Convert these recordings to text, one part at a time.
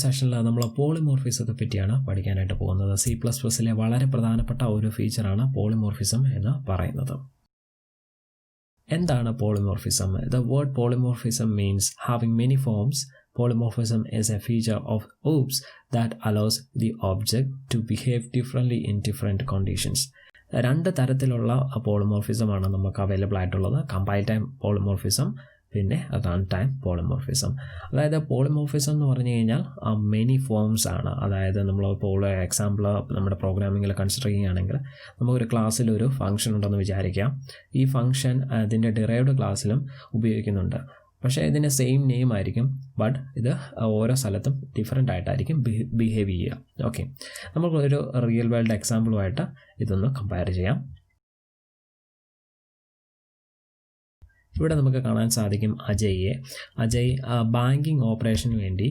സെഷനിൽ നമ്മൾ പോളിമോർഫിസത്തെ പറ്റിയാണ് പഠിക്കാനായിട്ട് പോകുന്നത്. C++ലെ വളരെ പ്രധാനപ്പെട്ട ഒരു ഫീച്ചറാണ് പോളിമോർഫിസം എന്ന് പറയുന്നത്. എന്താണ് polymorphism? The word polymorphism means having many forms. Polymorphism is a feature of OOPs that allows the object to behave differently in different conditions. രണ്ട് തരത്തിലുള്ള പോളിമോർഫിസമാണ് നമുക്ക് അവൈലബിൾ ആയിട്ടുള്ളത്. കമ്പൈൽ ടൈം പോളിമോർഫിസം, പിന്നെ റൺ ടൈം പോളിമോർഫിസം. അതായത് polymorphism എന്ന് പറഞ്ഞു കഴിഞ്ഞാൽ many forms ആണ്. അതായത് നമ്മളിപ്പോൾ എക്സാമ്പിൾ നമ്മുടെ പ്രോഗ്രാമിങ്ങിൽ കൺസിഡർ ചെയ്യുകയാണെങ്കിൽ നമുക്കൊരു ക്ലാസ്സിൽ ഒരു ഫംഗ്ഷൻ ഉണ്ടെന്ന് വിചാരിക്കാം. ഈ ഫംഗ്ഷൻ അതിൻ്റെ ഡിറൈവ്ഡ് ക്ലാസ്സിലും ഉപയോഗിക്കുന്നുണ്ട്. പക്ഷേ ഇതിന് സെയിം നെയിം ആയിരിക്കും, ബട്ട് ഇത് ഓരോ സ്ഥലത്തും ഡിഫറെൻ്റ് ആയിട്ടായിരിക്കും ബിഹേവ് ചെയ്യുക. ഓക്കെ, നമുക്കൊരു റിയൽ വേൾഡ് എക്സാമ്പിളുമായിട്ട് ഇതൊന്ന് കമ്പയർ ചെയ്യാം. ഇവിടെ നമുക്ക് കാണാൻ സാധിക്കും അജയ് ബാങ്കിങ് ഓപ്പറേഷന് വേണ്ടി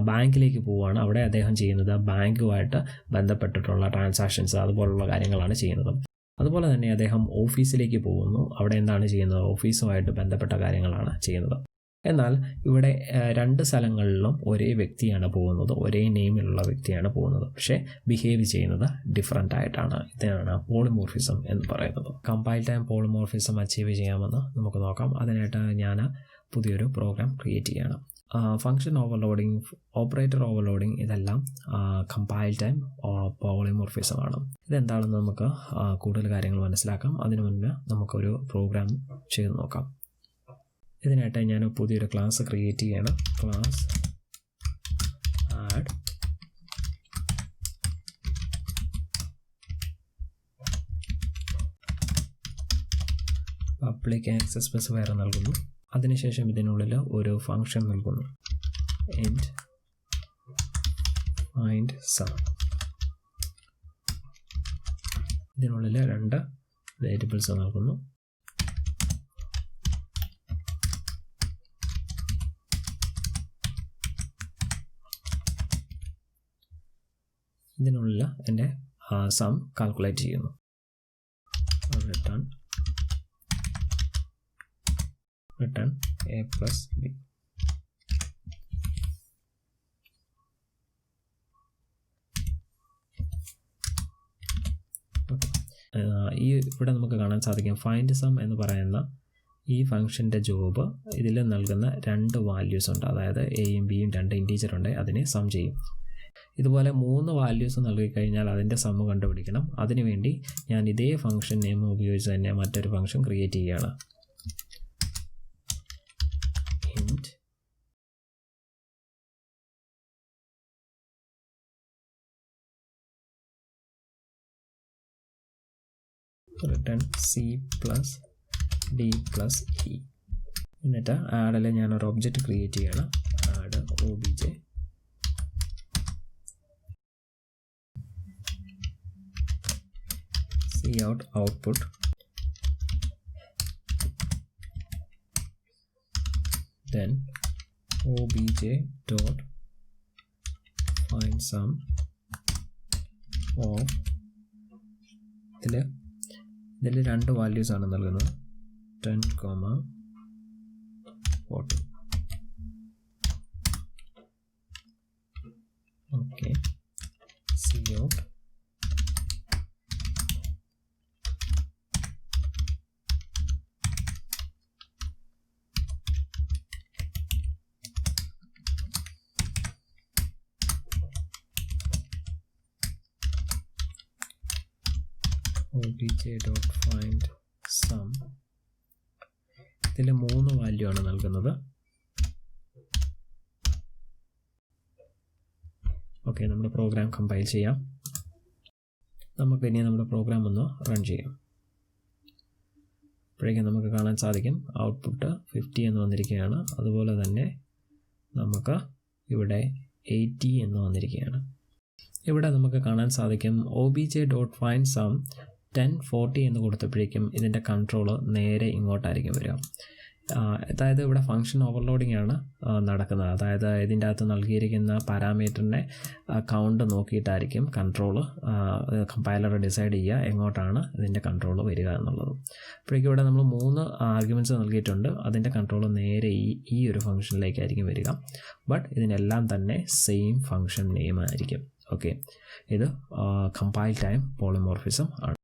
ബാങ്കിലേക്ക് പോവുകയാണ്. അവിടെ അദ്ദേഹം ചെയ്യുന്നത് ബാങ്കുമായിട്ട് ബന്ധപ്പെട്ടിട്ടുള്ള ട്രാൻസാക്ഷൻസ് അതുപോലുള്ള കാര്യങ്ങളാണ് ചെയ്യുന്നത്. അതുപോലെ തന്നെ അദ്ദേഹം ഓഫീസിലേക്ക് പോകുന്നു. അവിടെ എന്താണ് ചെയ്യുന്നത്? ഓഫീസുമായിട്ട് ബന്ധപ്പെട്ട കാര്യങ്ങളാണ് ചെയ്യുന്നത്. എന്നാൽ ഇവിടെ രണ്ട് സ്ഥലങ്ങളിലും ഒരേ വ്യക്തിയാണ് പോകുന്നത്, ഒരേ നെയിമിലുള്ള വ്യക്തിയാണ് പോകുന്നത്, പക്ഷേ ബിഹേവ് ചെയ്യുന്നത് ഡിഫറൻ്റ് ആയിട്ടാണ്. ഇതാണ് പോളിമോർഫിസം എന്ന് പറയുന്നത്. കമ്പൈൽ ടൈം പോളിമോർഫിസം അച്ചീവ് ചെയ്യാമെന്ന് നമുക്ക് നോക്കാം. അതിനായിട്ട് ഞാൻ പുതിയൊരു പ്രോഗ്രാം ക്രിയേറ്റ് ചെയ്യണം. ഫംഗ്ഷൻ ഓവർലോഡിങ്, ഓപ്പറേറ്റർ ഓവർലോഡിങ്, ഇതെല്ലാം കമ്പൈൽ ടൈം പോളിമോർഫിസം ആണ്. ഇതെന്താണെന്ന് നമുക്ക് കൂടുതൽ കാര്യങ്ങൾ മനസ്സിലാക്കാം. അതിനു മുന്നേ നമുക്കൊരു പ്രോഗ്രാം ചെയ്ത് നോക്കാം. ഇതിനായിട്ട് ഞാൻ പുതിയൊരു ക്ലാസ് ക്രിയേറ്റ് ചെയ്യണം. Class add public access specifier നൽകുന്നു. അതിനുശേഷം ഇതിനുള്ളിൽ ഒരു ഫംഗ്ഷൻ നൽകുന്നു, ഇൻറ്റ് ഫൈൻഡ് സം. ഇതിനുള്ളിൽ രണ്ട് വേരിയബിൾസ് നൽകുന്നു. ഇതിനുള്ള എൻ്റെ സം കാൽക്കുലേറ്റ് ചെയ്യുന്നു. Return a plus b. ഇവിടെ നമുക്ക് കാണാൻ സാധിക്കും ഫൈൻഡ് സം എന്ന് പറയുന്ന ഈ ഫംഗ്ഷൻ്റെ ജോബ് ഇതിൽ നൽകുന്ന രണ്ട് വാല്യൂസ് ഉണ്ട്. അതായത് എയും ബിയും രണ്ട് ഇൻറ്റീജർ ഉണ്ട്, അതിനെ സം ചെയ്യും. ഇതുപോലെ 3 വാല്യൂസ് നൽകിക്കഴിഞ്ഞാൽ അതിൻ്റെ സമ്മ് കണ്ടുപിടിക്കണം. അതിനുവേണ്ടി ഞാൻ ഇതേ ഫംഗ്ഷൻ നെയിം ഉപയോഗിച്ച് തന്നെ മറ്റൊരു ഫംഗ്ഷൻ ക്രിയേറ്റ് ചെയ്യുകയാണ്. Int return c plus d plus e. എന്നിട്ട് ആഡിൽ ഞാനൊരു ഒബ്ജക്റ്റ് ക്രിയേറ്റ് ചെയ്യണം. Add obj out output, then obj dot find sum of ഇതിൽ രണ്ട് വാല്യൂസ് ആണ് നൽകുന്നത്, 10, 40. Okay, c out obj.find sum. ഇതിൽ 3 വാല്യൂ ആണ് നൽകുന്നത്. ഓക്കെ, നമ്മുടെ പ്രോഗ്രാം കമ്പൈൽ ചെയ്യാം. നമുക്ക് ഇനി നമ്മുടെ പ്രോഗ്രാം ഒന്ന് റൺ ചെയ്യാം. അപ്പോഴേക്കും നമുക്ക് കാണാൻ സാധിക്കും ഔട്ട്പുട്ട് 50 എന്ന് വന്നിരിക്കുകയാണ്. അതുപോലെ തന്നെ നമുക്ക് ഇവിടെ 80 എന്ന് വന്നിരിക്കുകയാണ്. ഇവിടെ നമുക്ക് കാണാൻ സാധിക്കും obj.find sum 10, 40 എന്ന് കൊടുത്തപ്പോഴേക്കും ഇതിൻ്റെ കൺട്രോൾ നേരെ ഇങ്ങോട്ടായിരിക്കും വരിക. അതായത് ഇവിടെ ഫംഗ്ഷൻ ഓവർലോഡിംഗ് ആണ് നടക്കുന്നത്. അതായത് ഇതിൻ്റെ അകത്ത് നൽകിയിരിക്കുന്ന പാരാമീറ്ററിനെ കൗണ്ട് നോക്കിയിട്ടായിരിക്കും കമ്പൈലർ ഡിസൈഡ് ചെയ്യുക എങ്ങോട്ടാണ് ഇതിൻ്റെ കൺട്രോൾ വരിക എന്നുള്ളത്. അപ്പോഴേക്കും ഇവിടെ നമ്മൾ 3 ആർഗ്യുമെൻറ്റ്സ് നൽകിയിട്ടുണ്ട്. അതിൻ്റെ കൺട്രോൾ നേരെ ഈ ഒരു ഫംഗ്ഷനിലേക്കായിരിക്കും വരിക. ബട്ട് ഇതിനെല്ലാം തന്നെ സെയിം ഫംഗ്ഷൻ നെയിം ആയിരിക്കും. ഓക്കെ, ഇത് കമ്പൈൽ ടൈം പോളിമോർഫിസം ആണ്.